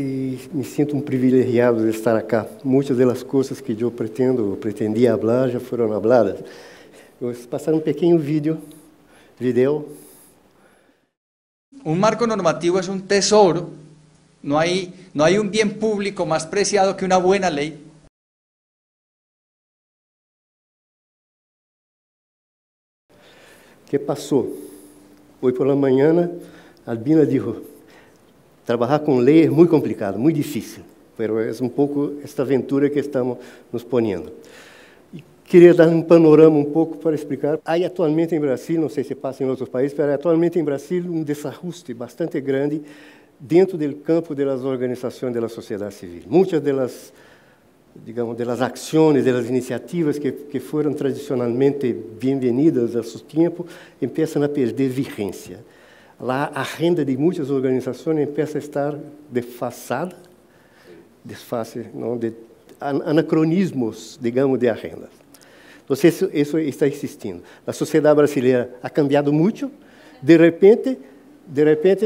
e me sinto um privilegiado de estar aqui. Muitas das coisas que eu pretendia falar já foram faladas. Vou passar um pequeno vídeo. Un marco normativo es un tesoro. No hay un bien público más preciado que una buena ley. ¿Qué pasó? Hoy por la mañana, Albina dijo, trabajar con ley es muy complicado, muy difícil, pero es un poco esta aventura que estamos nos poniendo. Y quería dar un panorama un poco para explicar. Hay actualmente en Brasil, no sé si pasa en otros países, pero hay actualmente en Brasil un desajuste bastante grande dentro del campo de las organizaciones de la sociedad civil. Muchas de las, digamos, de las acciones, de las iniciativas que fueron tradicionalmente bienvenidas a su tiempo, empiezan a perder vigencia. La agenda de muitas organizações começa a estar desfasada, de anacronismos, digamos, de agendas. Então, isso está existindo. A sociedade brasileira ha cambiado muito. De repente,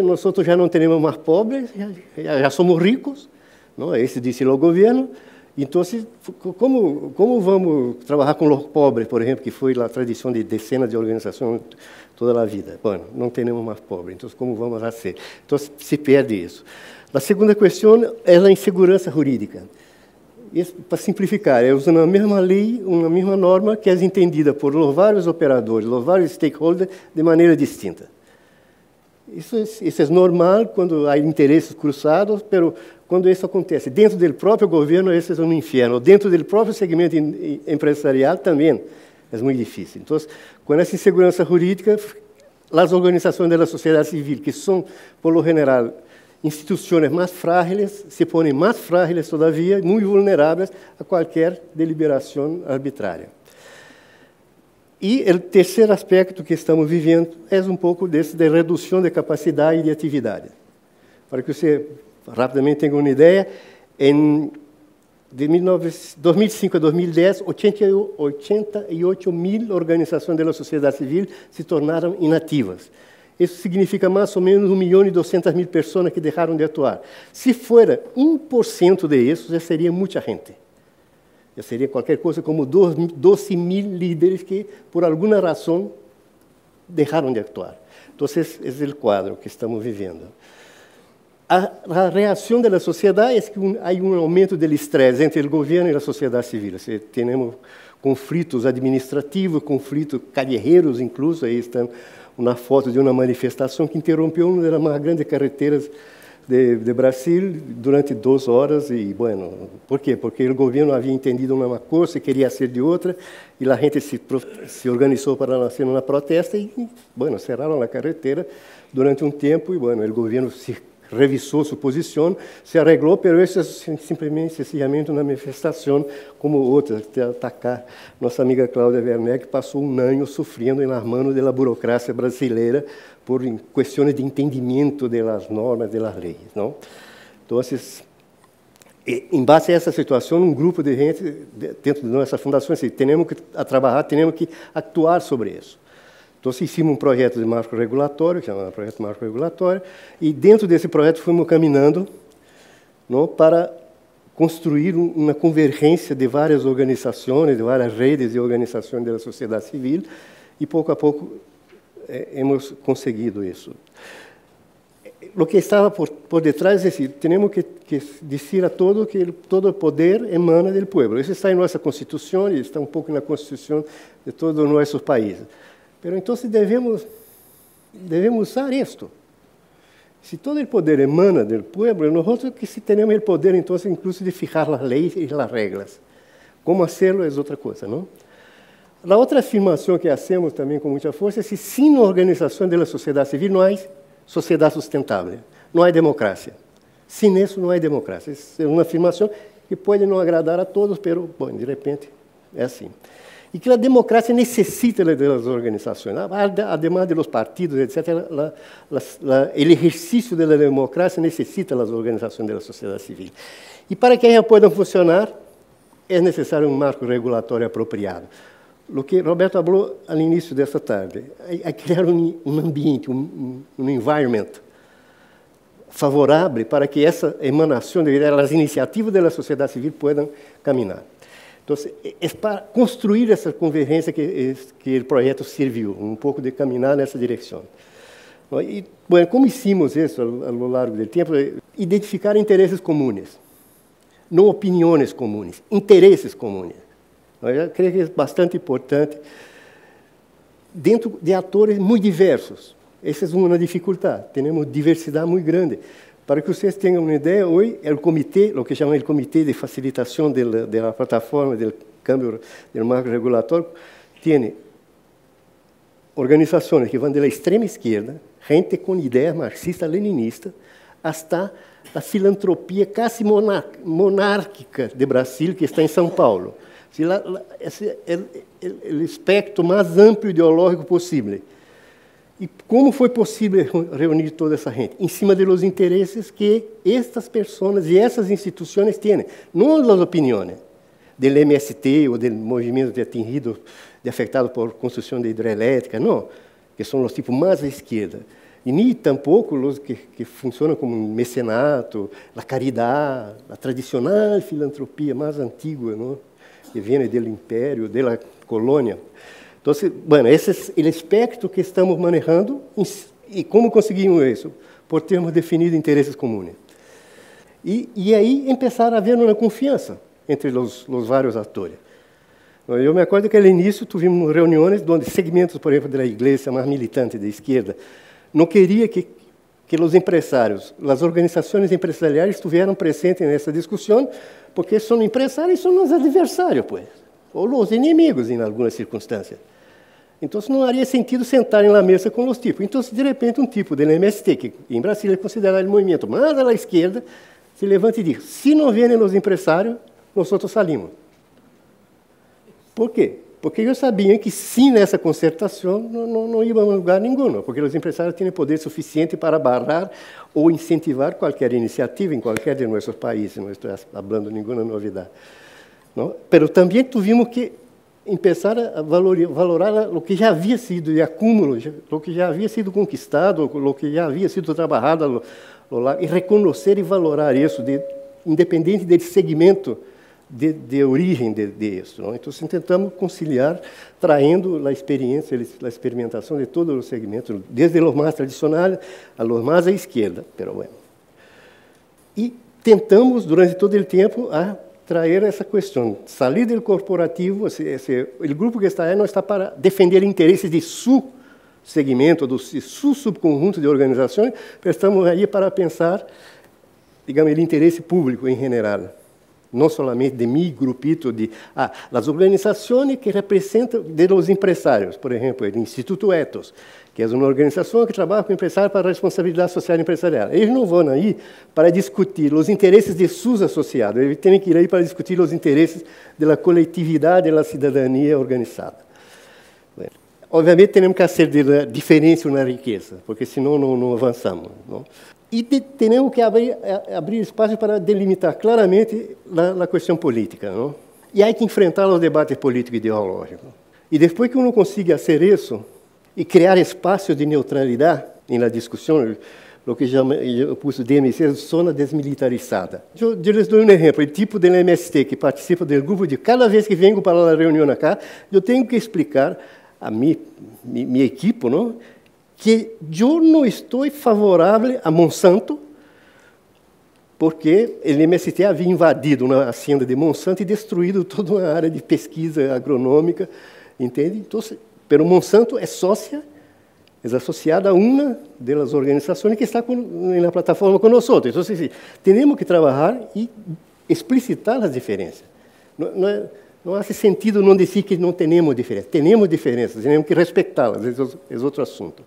nós já não temos mais pobres, já somos ricos, não? Esse disse o governo. Então, como vamos trabalhar com os pobres, por exemplo, que foi a tradição de dezenas de organizações toda a vida? Bom, não temos mais pobres, então como vamos fazer? Então, se perde isso. A segunda questão é a insegurança jurídica. Para simplificar, é usando a mesma lei, uma mesma norma que é entendida por os vários operadores, os vários stakeholders, de maneira distinta. Isso é normal quando há interesses cruzados, mas quando isso acontece dentro do próprio governo, esse é um inferno. Dentro do próprio segmento empresarial também é muito difícil. Então, com essa insegurança jurídica, as organizações da sociedade civil, que são, por lo general, instituições mais frágeis, se põem mais frágeis todavia, muito vulneráveis a qualquer deliberação arbitrária. E o terceiro aspecto que estamos vivendo é um pouco desse de redução de capacidade e de atividade. Para que você rapidamente tenha uma ideia, de 2005 a 2010, 88 mil organizações da sociedade civil se tornaram inativas. Isso significa mais ou menos 1.200.000 pessoas que deixaram de atuar. Se for 1% de isso, já seria muita gente. Já seria qualquer coisa como 12 mil líderes que, por alguma razão, deixaram de atuar. Então, esse é o quadro que estamos vivendo. A reação da sociedade é que há aumento do estresse entre o governo e a sociedade civil. Temos conflitos administrativos, conflitos callejeros, incluso. Aí está uma foto de uma manifestação que interrompeu uma das mais grandes carreteras de Brasil durante 2 horas. E, bueno, por quê? Porque o governo havia entendido uma coisa e queria ser de outra, e a gente se organizou para fazer uma protesta e, bueno, cerraram a carretera durante um tempo e, bueno, o governo se revisou sua posição, se arreglou, mas isso é simplesmente, sencillamente, uma manifestação como outras, de atacar nossa amiga Cláudia Werneck, que passou um ano sofrendo nas mãos da burocracia brasileira por questões de entendimento das normas, das leis, não? Então, em base a essa situação, um grupo de gente dentro de nossa fundação disse, temos que trabalhar, temos que actuar sobre isso. Então, hicimos um projeto de marco regulatório, que chama Projeto Marco Regulatório, e dentro desse projeto fomos caminhando, não, para construir uma convergência de várias organizações, de várias redes de organizações da sociedade civil, e pouco a pouco hemos conseguido isso. O que estava por detrás é que temos que dizer a todos que todo o poder emana do povo. Isso está em nossa Constituição e está um pouco na Constituição de todos os nossos países. Pero entonces debemos usar esto. Si todo el poder emana del pueblo, nosotros que si tenemos el poder entonces incluso de fijar las leyes y las reglas. Cómo hacerlo es otra cosa, ¿no? La otra afirmación que hacemos también con mucha fuerza es que sin organización de la sociedad civil no hay sociedad sustentable, no hay democracia. Sin eso no hay democracia. Es una afirmación que puede no agradar a todos, pero, bueno, de repente é assim. E que a democracia necessita das organizações, además de los partidos, etc. O exercício da democracia necessita das organizações da sociedade civil. E para que elas possam funcionar, é necessário um marco regulatório apropriado. O que Roberto falou ao início desta tarde, é criar um ambiente, um environment favorável para que essa emanação, as iniciativas da sociedade civil possam caminhar. Então, é para construir essa convergência que o projeto serviu, um pouco de caminhar nessa direção. E, bueno, como hicimos isso ao longo do tempo? Identificar interesses comuns, não opiniões comuns, interesses comuns. Eu creio que é bastante importante, dentro de atores muito diversos. Essa é uma dificuldade, temos diversidade muito grande. Para que vocês tenham uma ideia, hoje o comitê, o que chamam de comitê de facilitação da plataforma do câmbio do marco regulatório, tem organizações que vão da extrema esquerda, gente com ideias marxista-leninista, até a filantropia quase monárquica de Brasil, que está em São Paulo. Esse é o espectro mais amplo ideológico possível. E como foi possível reunir toda essa gente? Em cima dos interesses que estas pessoas e essas instituições têm, não as opiniões do MST ou do movimento de atingidos, de afetados por construção de hidrelétrica, não, que são os tipos mais à esquerda. E nem tampouco os que funcionam como mecenato, a caridade, a tradicional filantropia mais antiga, não? Que vem do império, da colônia. Então, bueno, esse é o espectro que estamos manejando. E como conseguimos isso? Por termos definido interesses comuns. E aí começar a haver uma confiança entre os vários atores. Eu me acordo que, no início, tivemos reuniões onde segmentos, por exemplo, da igreja mais militante da esquerda, não queria que os empresários, as organizações empresariais estuvieran presentes nessa discussão, porque são empresários e são os adversários, pues, ou os inimigos, em algumas circunstâncias. Então, não faria sentido sentar na mesa com os tipos. Então, de repente, um tipo do MST, que em Brasília é considerado o movimento mais à esquerda, se levanta e diz: se não vierem os empresários, nós outros salimos. Por quê? Porque eu sabia que, sem nessa concertação, não íamos a lugar nenhum, porque os empresários têm poder suficiente para barrar ou incentivar qualquer iniciativa em qualquer de nossos países. Não estou falando nenhuma novidade. Não? Mas também tivemos que começar a valorar o que já havia sido de acúmulo, o que já havia sido conquistado, o que já havia sido trabalhado, e reconhecer e valorar isso, independente do segmento de origem disso. Então, tentamos conciliar, traindo a experiência, a experimentação de todos os segmentos, desde os mais tradicionais a os mais à esquerda. Bueno. E tentamos, durante todo o tempo, a trazer essa questão, sair do corporativo, o grupo que está aí não está para defender interesses de seu segmento, do seu subconjunto de organizações, mas estamos aí para pensar, digamos, o interesse público em geral. Não somente de meu grupito, as organizações que representam os empresários, por exemplo, o Instituto Ethos, que é uma organização que trabalha com empresários para a responsabilidade social empresarial. Eles não vão aí para discutir os interesses de seus associados, eles têm que ir aí para discutir os interesses da coletividade e da cidadania organizada. Bem, obviamente, temos que fazer diferença na riqueza, porque senão não avançamos. Não? E temos que abrir espaço para delimitar claramente a questão política. Não? E há que enfrentar os debates políticos e ideológicos. E depois que uno consiga fazer isso, e criar espaços de neutralidade na discussão, o que eu pus DMC, zona desmilitarizada. Eu lhes dou um exemplo. O tipo do MST que participa do grupo, cada vez que venho para a reunião acá, eu tenho que explicar a minha equipe, não? Que eu não estou favorável a Monsanto, porque o MST havia invadido uma hacienda de Monsanto e destruído toda uma área de pesquisa agronômica, entende? Então, pero Monsanto é sócia, é associada a uma das organizações que está na plataforma com nós outros. Então, temos que trabalhar e explicitar as diferenças. Não há sentido não dizer que não temos diferenças. Temos diferenças, temos que respeitá-las, é outro assunto.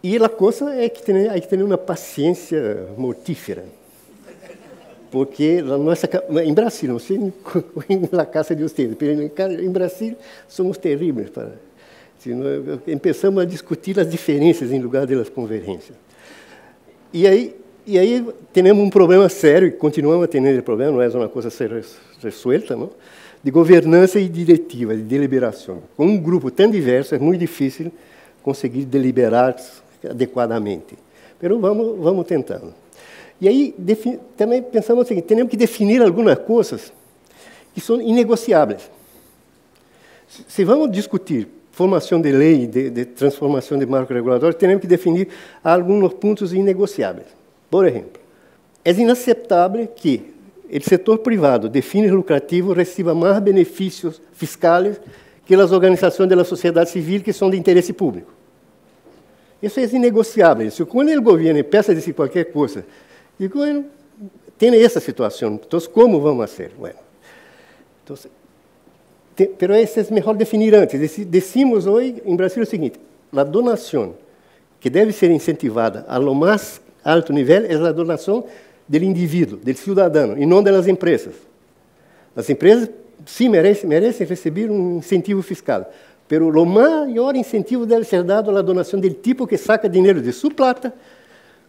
E a coisa é que há que ter uma paciência mortífera. Porque em Brasil, não sei na casa de vocês, em Brasil somos terríveis. Começamos a discutir as diferenças em lugar das convergências. E aí temos um problema sério, e continuamos a ter esse problema, não é uma coisa a ser resuelta, não? De governança e diretiva, de deliberação. Com um grupo tão diverso, é muito difícil conseguir deliberar adequadamente. Mas vamos tentando. E aí também pensamos o seguinte, temos que definir algumas coisas que são inegociáveis. Se vamos discutir formação de lei, de transformação de marco regulatório, temos que definir alguns pontos inegociáveis. Por exemplo, é inaceitável que o setor privado de fins lucrativos receba mais benefícios fiscais que as organizações da sociedade civil que são de interesse público. Isso é inegociável. Se quando o governo peça de qualquer coisa, digo, bueno, tem essa situação, então como vamos fazer? Bueno, então, pero isso é melhor definir antes. Decimos hoje em Brasil o seguinte, a donação que deve ser incentivada a lo mais alto nível é a donação do indivíduo, do cidadão, e não das empresas. As empresas, sim, merecem receber um incentivo fiscal, mas o maior incentivo deve ser dado à donação do tipo que saca dinheiro de sua plata,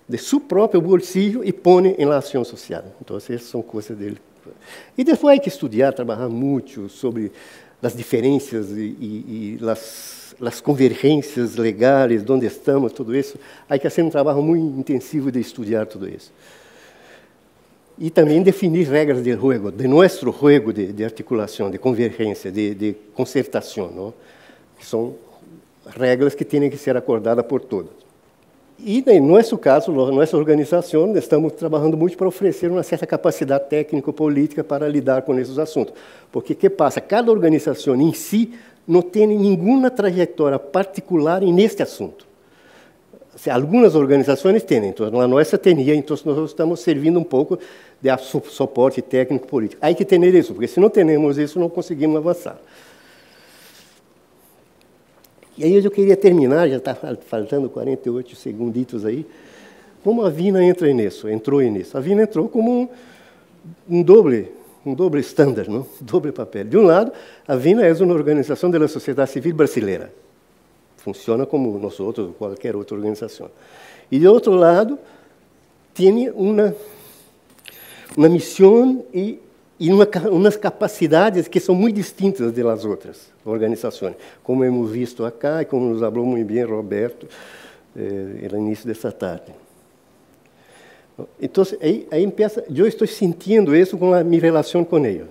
de seu próprio bolsillo e põe em ação social. Então, essas são coisas dele. E depois há que estudar, trabalhar muito sobre as diferenças e as convergências legais, onde estamos, tudo isso. Há que fazer um trabalho muito intensivo de estudar tudo isso. E também definir regras de jogo, de nosso jogo de articulação, de convergência, de concertação, não? Que são regras que têm que ser acordadas por todos. E, em nosso caso, nossa organização, estamos trabalhando muito para oferecer uma certa capacidade técnico-política para lidar com esses assuntos. Porque o que passa? Cada organização em si não tem nenhuma trajetória particular neste assunto. Algumas organizações têm, então a nossa tinha, então nós estamos servindo um pouco de suporte técnico-político. Há que ter isso, porque se não temos isso, não conseguimos avançar. E aí eu queria terminar, já está faltando 48 segunditos aí, como a Vina entrou nisso. A Vina entrou como um doble estándar, não? Doble papel. De um lado, a Vina é uma organização da sociedade civil brasileira. Funciona como nós outros, qualquer outra organização. E, de outro lado, tem uma missão e umas capacidades que são muito distintas das outras organizações, como hemos visto acá e como nos falou muito bem Roberto no início dessa tarde. Então, aí empieza, eu estou sentindo isso com a minha relação com eles.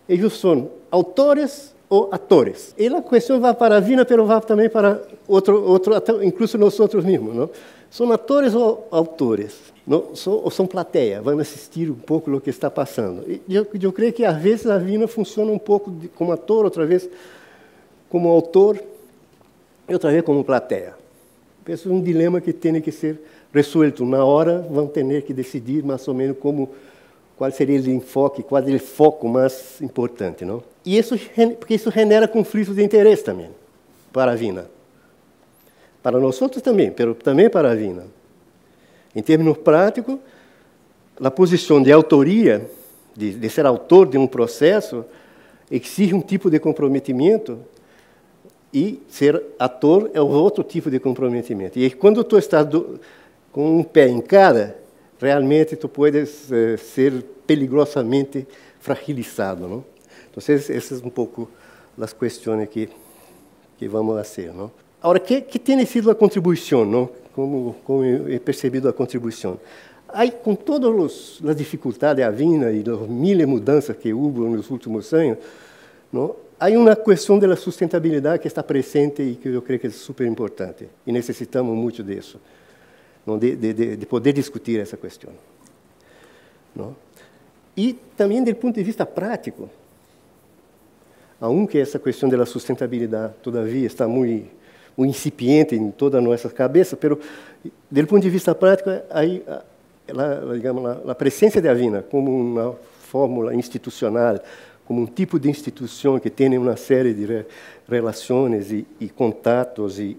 Eles são autores ou atores. E a questão vai para a Vina, mas vai também para outro, incluso nós outros mesmos, não? São atores ou autores? Não? Ou são plateia? Vão assistir um pouco o que está passando. E eu creio que, às vezes, a Vina funciona um pouco como ator, outra vez como autor, e outra vez como plateia. Esse é um dilema que tem que ser resuelto. Na hora, vão ter que decidir, mais ou menos, qual seria o enfoque, qual é o foco mais importante, não? E porque isso genera conflitos de interesse também, para a Vina. Para nós outros também, mas também para a Vina. Em termos práticos, a posição de autoria, de ser autor de um processo, exige um tipo de comprometimento, e ser ator é outro tipo de comprometimento. E quando tu estás com um pé em cada, realmente tu podes ser peligrosamente fragilizado, não? Então, essas são um pouco as questões que vamos fazer, não? Agora, que tem sido a contribuição, não? Como he percebido a contribuição? Aí, com todas as dificuldades da Vina e as mil mudanças que houve nos últimos anos, não? Há uma questão da sustentabilidade que está presente e que eu creio que é super importante. E necessitamos muito disso, não? De poder discutir essa questão, não? E também, do ponto de vista prático, aunque essa questão da sustentabilidade, todavia, está muito incipiente em toda a nossa cabeça, mas, do ponto de vista prático, aí, a presença da Vina como uma fórmula institucional, como um tipo de instituição que tem uma série de relações e contatos e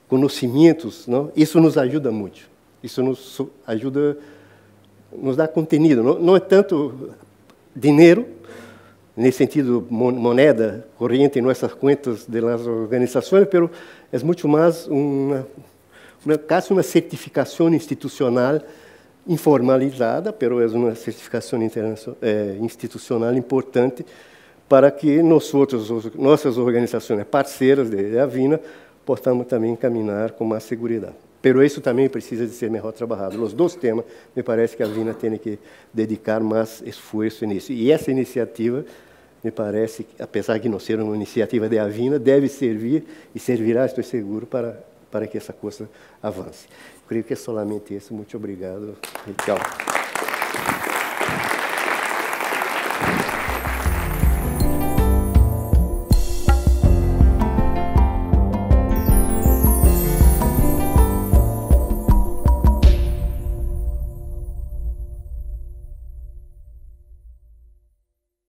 conhecimentos, não? Isso nos ajuda muito. Isso nos ajuda, nos dá conteúdo. Não é tanto dinheiro, nesse sentido, moneda corrente em nossas contas das organizações, mas é muito mais quase uma certificação institucional informalizada, mas é uma certificação institucional importante para que nossas organizações parceiras da Vina possamos também caminhar com mais segurança. Pero isso também precisa de ser melhor trabalhado. Os dois temas, me parece que a Avina tem que dedicar mais esforço nisso. E essa iniciativa, me parece, apesar de não ser uma iniciativa de Avina, deve servir e servirá, estou seguro, para que essa coisa avance. Creio que é somente isso. Muito obrigado. Tchau.